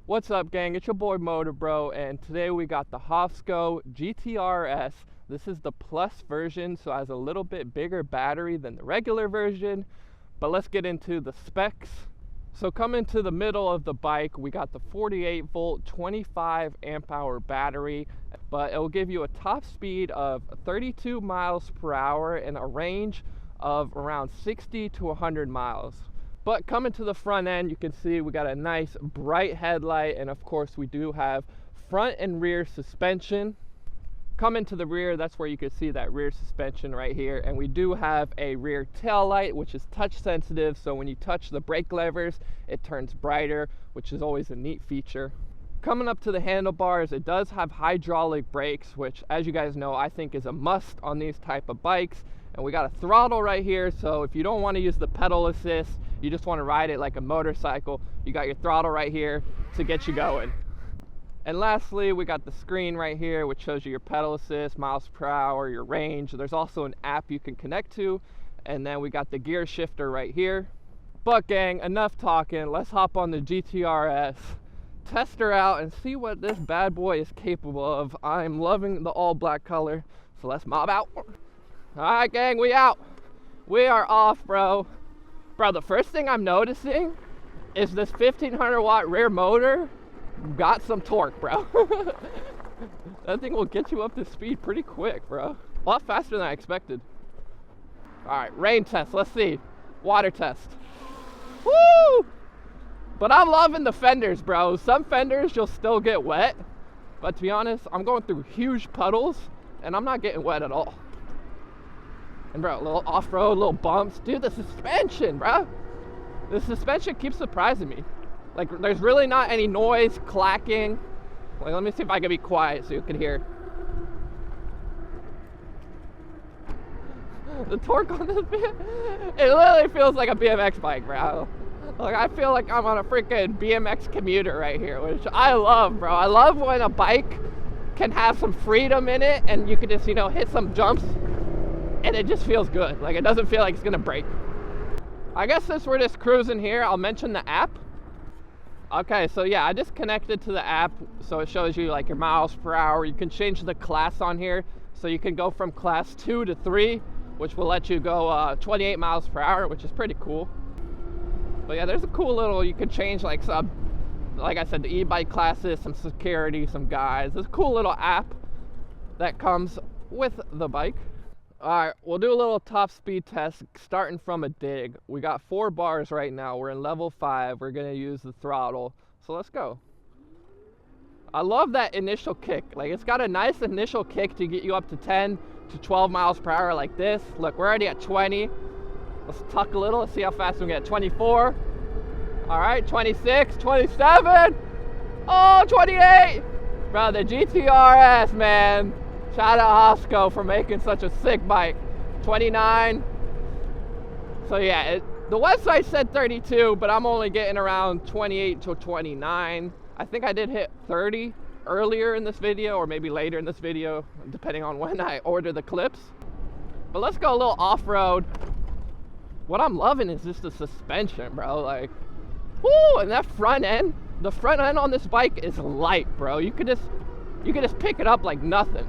What's up, gang? It's your boy Motor Bro, and today we got the Hovsco GTRS. This is the plus version, so it has a little bit bigger battery than the regular version. But let's get into the specs. So coming to the middle of the bike, we got the 48 volt, 25 amp hour battery, but it will give you a top speed of 32 miles per hour and a range of around 60 to 100 miles. But coming to the front end, you can see we got a nice bright headlight, and of course we do have front and rear suspension. Coming to the rear, that's where you can see that rear suspension right here, and we do have a rear tail light, which is touch sensitive, so when you touch the brake levers it turns brighter, which is always a neat feature. Coming up to the handlebars, it does have hydraulic brakes, which, as you guys know, I think is a must on these type of bikes. And we got a throttle right here, so if you don't want to use the pedal assist, you just want to ride it like a motorcycle, you got your throttle right here to get you going. And lastly, we got the screen right here, which shows you your pedal assist, miles per hour, your range. There's also an app you can connect to, and then we got the gear shifter right here. But gang, enough talking, let's hop on the GTRS, test her out, and see what this bad boy is capable of. I'm loving the all black color, so let's mob out. Alright gang, we out. We are off, bro. Bro, the first thing I'm noticing is this 1500 watt rear motor got some torque, bro. That thing will get you up to speed pretty quick, bro. A lot faster than I expected. Alright, rain test, let's see. Water test. Woo! But I'm loving the fenders, bro. Some fenders you'll still get wet, but to be honest, I'm going through huge puddles and I'm not getting wet at all. And bro, a little off-road, little bumps. Dude, the suspension, bro. The suspension keeps surprising me. Like, there's really not any noise, clacking. Like, let me see if I can be quiet so you can hear. The torque on this bit, it literally feels like a BMX bike, bro. Like, I feel like I'm on a freaking BMX commuter right here, which I love, bro. I love when a bike can have some freedom in it and you can just, you know, hit some jumps. And it just feels good. Like, it doesn't feel like it's gonna break. I guess since we're just cruising here, I'll mention the app. Okay, so yeah, I just connected to the app, so it shows you like your miles per hour. You can change the class on here, so you can go from class 2 to 3, which will let you go 28 miles per hour, which is pretty cool. But yeah, there's a cool little, you can change like some, like I said, the e-bike classes, some security, some guides. There's a cool little app that comes with the bike. Alright, we'll do a little top speed test starting from a dig. We got 4 bars right now. We're in level 5. We're going to use the throttle. So let's go. I love that initial kick. Like, it's got a nice initial kick to get you up to 10 to 12 miles per hour like this. Look, we're already at 20. Let's tuck a little. Let's see how fast we can get. 24. Alright, 26, 27. Oh, 28. Bro, the GTRS, man. Shout out Hovsco for making such a sick bike. 29. So yeah, the website said 32, but I'm only getting around 28 to 29. I think I did hit 30 earlier in this video, or maybe later in this video, depending on when I order the clips. But let's go a little off-road. What I'm loving is just the suspension, bro. Like, whoo, and that front end, the front end on this bike is light, bro. You could just pick it up like nothing.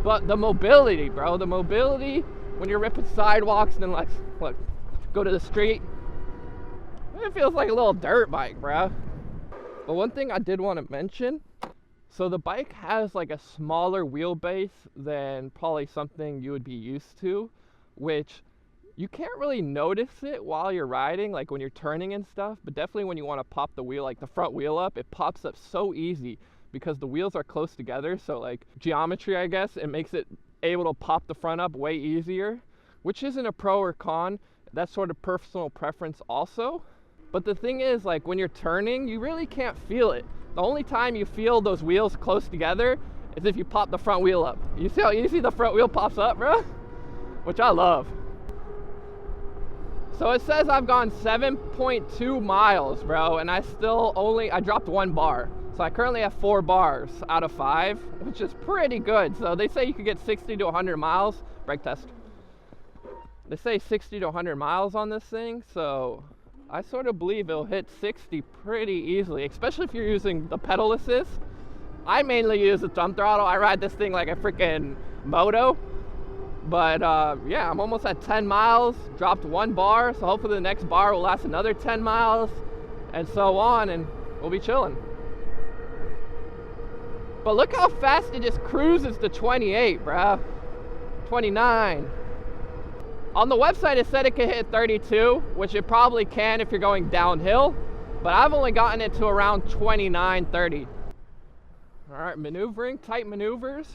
But the mobility, bro, the mobility when you're ripping sidewalks and then, like, look, go to the street, it feels like a little dirt bike, bro. But one thing I did want to mention, so the bike has like a smaller wheelbase than probably something you would be used to, which you can't really notice it while you're riding, like when you're turning and stuff, but definitely when you want to pop the wheel, like the front wheel up, it pops up so easy. Because the wheels are close together, so like geometry, I guess, it makes it able to pop the front up way easier, which isn't a pro or con. That's sort of personal preference also. But the thing is, like, when you're turning, you really can't feel it. The only time you feel those wheels close together is if you pop the front wheel up. You see how easy the front wheel pops up, bro? Which I love. So it says I've gone 7.2 miles, bro, and I dropped 1 bar. So I currently have 4 bars out of 5, which is pretty good. So they say you could get 60 to 100 miles. Brake test. They say 60 to 100 miles on this thing, so I sort of believe it'll hit 60 pretty easily, especially if you're using the pedal assist. I mainly use the thumb throttle. I ride this thing like a freaking moto. But yeah, I'm almost at 10 miles, dropped 1 bar, so hopefully the next bar will last another 10 miles, and so on, and we'll be chilling. But look how fast it just cruises to 28, bruh. 29. On the website it said it could hit 32, which it probably can if you're going downhill, but I've only gotten it to around 29, 30. All right, maneuvering, tight maneuvers.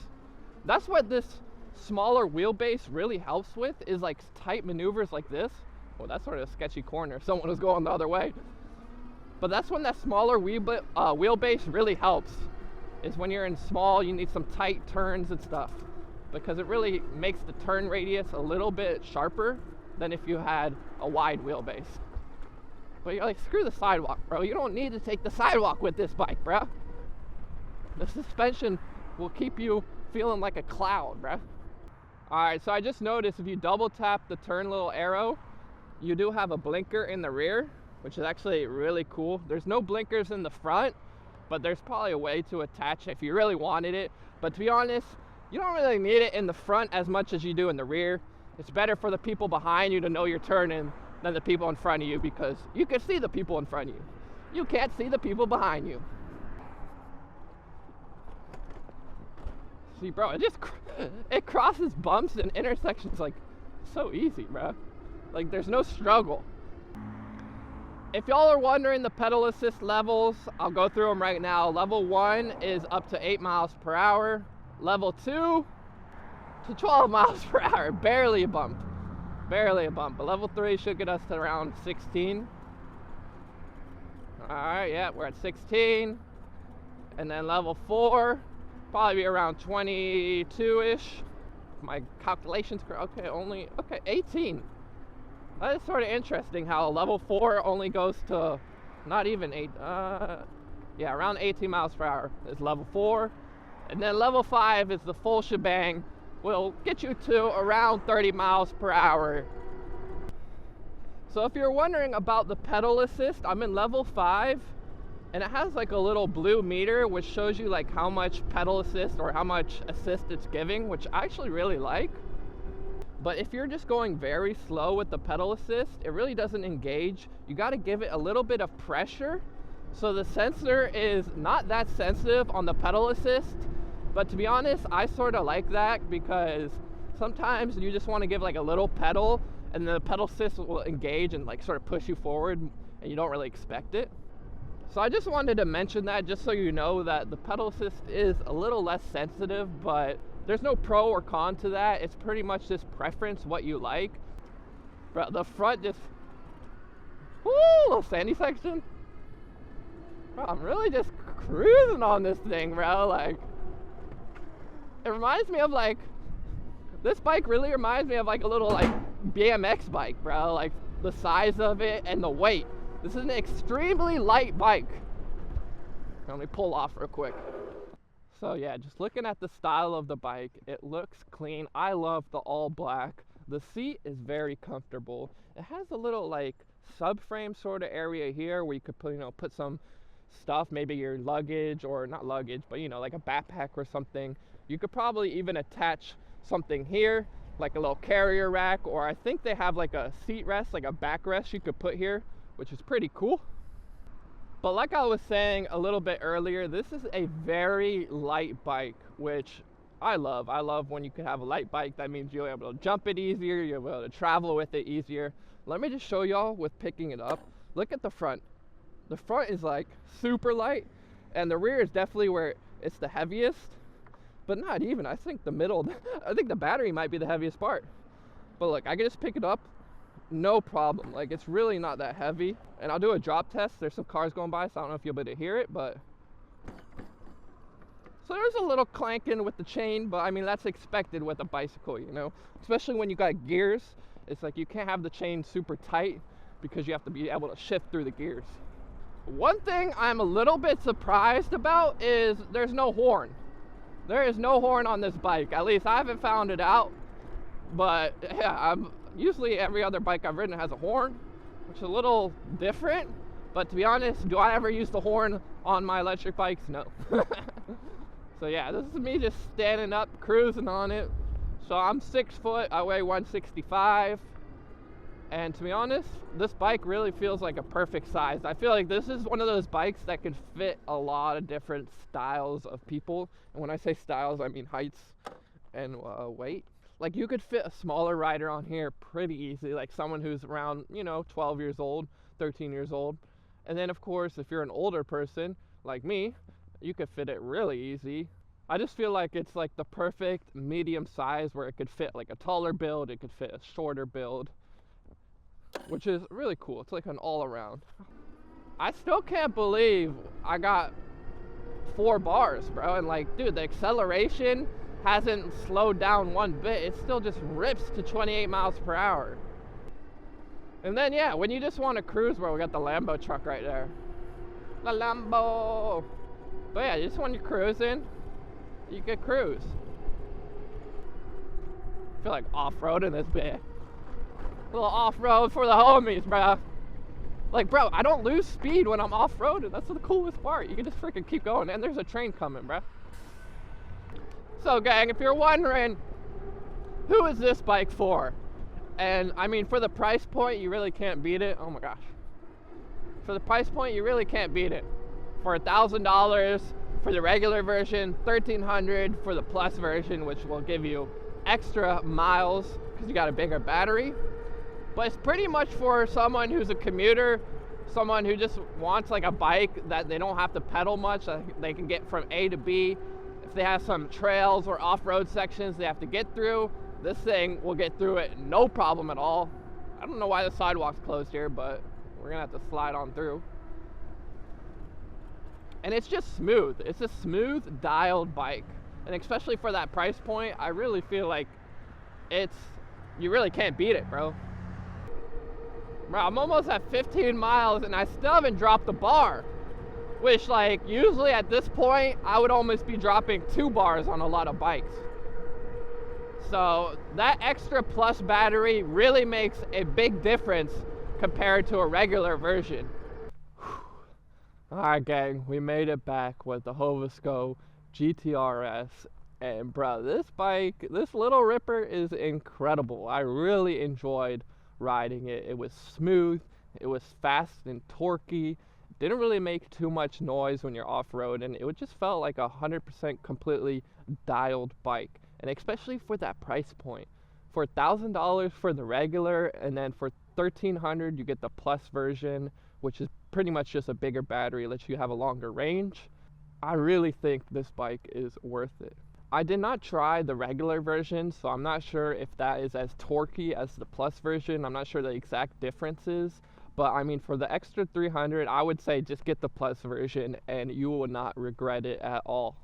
That's what this smaller wheelbase really helps with, is like tight maneuvers like this. Well, that's sort of a sketchy corner. Someone was going the other way. But that's when that smaller wheelbase really helps, is when you're in small, you need some tight turns and stuff, because it really makes the turn radius a little bit sharper than if you had a wide wheelbase. But you're like, screw the sidewalk, bro. You don't need to take the sidewalk with this bike, bro. The suspension will keep you feeling like a cloud, bro. Alright, so I just noticed if you double tap the turn little arrow, you do have a blinker in the rear, which is actually really cool. There's no blinkers in the front, but there's probably a way to attach it if you really wanted it. But to be honest, you don't really need it in the front as much as you do in the rear. It's better for the people behind you to know you're turning than the people in front of you, because you can see the people in front of you. You can't see the people behind you. See, bro, it crosses bumps and intersections like so easy, bro. Like, there's no struggle. If y'all are wondering the pedal assist levels, I'll go through them right now. Level 1 is up to 8 miles per hour. Level 2 to 12 miles per hour. Barely a bump. Barely a bump. But level 3 should get us to around 16. Alright, yeah, we're at 16. And then level 4, probably be around 22-ish. My calculations correct. Okay, 18. That is sort of interesting how level 4 only goes to not even 8, yeah, around 18 miles per hour is level 4. And then level 5 is the full shebang. Will get you to around 30 miles per hour. So if you're wondering about the pedal assist, I'm in level 5. And it has like a little blue meter which shows you like how much pedal assist or how much assist it's giving, which I actually really like. But if you're just going very slow with the pedal assist, it really doesn't engage. You got to give it a little bit of pressure. So the sensor is not that sensitive on the pedal assist. But to be honest, I sort of like that, because sometimes you just want to give like a little pedal and the pedal assist will engage and like sort of push you forward and you don't really expect it. So I just wanted to mention that, just so you know that the pedal assist is a little less sensitive, but there's no pro or con to that. It's pretty much just preference, what you like. But the front just, woo, little sandy section. Bro, I'm really just cruising on this thing, bro. Like, it reminds me of like, this bike really reminds me of like a little like BMX bike, bro. Like the size of it and the weight. This is an extremely light bike. Let me pull off real quick. So yeah, just looking at the style of the bike, it looks clean. I love the all black. The seat is very comfortable. It has a little like subframe sort of area here where you could put, put some stuff, maybe your luggage, or not luggage, but like a backpack or something. You could probably even attach something here, like a little carrier rack, or I think they have like a seat rest, like a backrest you could put here, which is pretty cool. But like I was saying a little bit earlier, this is a very light bike, which I love. I love when you can have a light bike. That means you're able to jump it easier, you're able to travel with it easier. Let me just show y'all with picking it up. Look at the front. The front is like super light, and the rear is definitely where it's the heaviest, but not even. I think the middle, I think the battery might be the heaviest part. But look, I can just pick it up, no problem. Like, it's really not that heavy. And I'll do a drop test. There's some cars going by, so I don't know if you'll be able to hear it, but so there's a little clanking with the chain, but I mean, that's expected with a bicycle, especially when you got gears. It's like you can't have the chain super tight because you have to be able to shift through the gears. One thing I'm a little bit surprised about is there's no horn. There is no horn on this bike. At least I haven't found it out. But yeah, usually every other bike I've ridden has a horn. which is a little different. But to be honest, do I ever use the horn on my electric bikes? No. So yeah, this is me just standing up, cruising on it. So I'm 6 foot, I weigh 165. And to be honest, this bike really feels like a perfect size. I feel like this is one of those bikes that could fit a lot of different styles of people. And when I say styles, I mean heights and weight. Like you could fit a smaller rider on here pretty easily, like someone who's around, 12 years old, 13 years old. And then of course, if you're an older person like me, you could fit it really easy. I just feel like it's like the perfect medium size where it could fit like a taller build, it could fit a shorter build, which is really cool. It's like an all around. I still can't believe I got 4 bars, bro. And like, dude, the acceleration hasn't slowed down one bit. It still just rips to 28 miles per hour. And then yeah, when you just want to cruise, bro, we got the Lambo truck right there. La Lambo. But yeah, just when you're cruising, you can cruise. I feel like off-roading this bit. A little off-road for the homies, bro. Like, bro, I don't lose speed when I'm off-roading. That's the coolest part. You can just freaking keep going. And there's a train coming, bro. So, gang, if you're wondering, who is this bike for? And, I mean, for the price point, you really can't beat it. Oh, my gosh. For the price point, you really can't beat it. For $1,000 for the regular version, $1,300 for the plus version, which will give you extra miles because you got a bigger battery. But it's pretty much for someone who's a commuter, someone who just wants like a bike that they don't have to pedal much, they can get from A to B. If they have some trails or off-road sections they have to get through, this thing will get through it no problem at all. I don't know why the sidewalk's closed here, but we're gonna have to slide on through. And it's just smooth. It's a smooth dialed bike. And especially for that price point, I really feel like you really can't beat it, bro. Bro, I'm almost at 15 miles and I still haven't dropped the bar. Which, like, usually at this point, I would almost be dropping 2 bars on a lot of bikes. So that extra plus battery really makes a big difference compared to a regular version. Alright, gang, we made it back with the Hovsco GTRS. And bro, this bike, this little ripper is incredible. I really enjoyed riding it. It was smooth, it was fast and torquey, didn't really make too much noise when you're off-road, and it just felt like 100% completely dialed bike. And especially for that price point. For $1,000 for the regular, and then for $1,300 you get the plus version, which is pretty much just a bigger battery, lets you have a longer range. I really think this bike is worth it. I did not try the regular version, so I'm not sure if that is as torquey as the plus version. I'm not sure the exact differences, but I mean, for the extra $300, I would say just get the plus version and you will not regret it at all.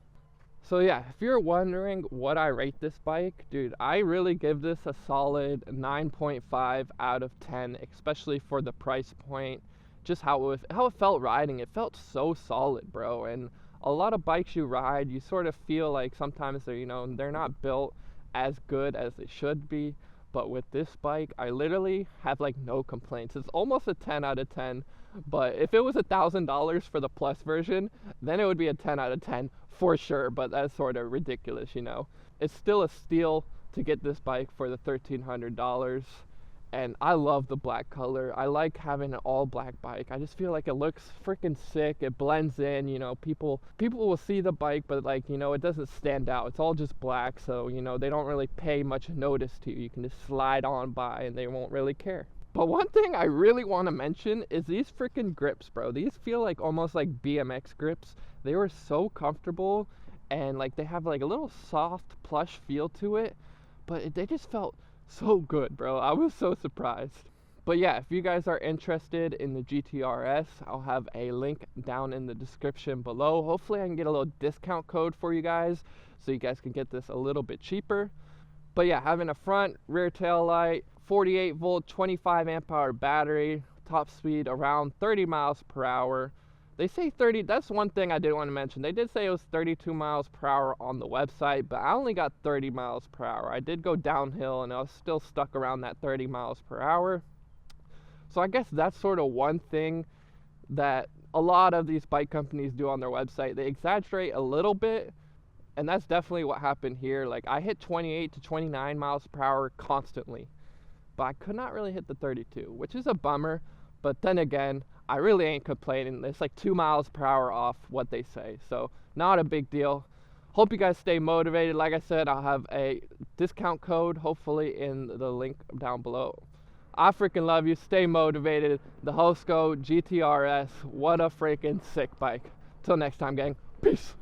So yeah, if you're wondering what I rate this bike, dude, I really give this a solid 9.5 out of 10, especially for the price point. Just how it felt riding. It felt so solid, bro. And a lot of bikes you ride, you sort of feel like sometimes they're not built as good as they should be. But with this bike, I literally have like no complaints. It's almost a 10 out of 10. But if it was $1,000 for the plus version, then it would be a 10 out of 10 for sure. But that's sort of ridiculous, It's still a steal to get this bike for the $1,300. And I love the black color. I like having an all black bike. I just feel like it looks freaking sick. It blends in, people will see the bike, but it doesn't stand out. It's all just black, so they don't really pay much notice to you. You can just slide on by and they won't really care. But one thing I really want to mention is these freaking grips, bro. These feel like almost like BMX grips. They were so comfortable, and like they have like a little soft plush feel to it, but they just felt so good, bro. I was so surprised. But yeah, if you guys are interested in the GTRS, I'll have a link down in the description below. Hopefully I can get a little discount code for you guys so you guys can get this a little bit cheaper. But yeah, having a front, rear tail light, 48 volt, 25 amp hour battery, top speed around 30 miles per hour. They say 30, that's one thing I did want to mention. They did say it was 32 miles per hour on the website, but I only got 30 miles per hour. I did go downhill and I was still stuck around that 30 miles per hour. So I guess that's sort of one thing that a lot of these bike companies do on their website. They exaggerate a little bit, and that's definitely what happened here. Like, I hit 28 to 29 miles per hour constantly, but I could not really hit the 32, which is a bummer. But then again, I really ain't complaining. It's like 2 miles per hour off what they say, so not a big deal. Hope you guys stay motivated. Like I said, I'll have a discount code hopefully in the link down below. I freaking love you. Stay motivated. The Hovsco GTRS. What a freaking sick bike. Till next time, gang. Peace.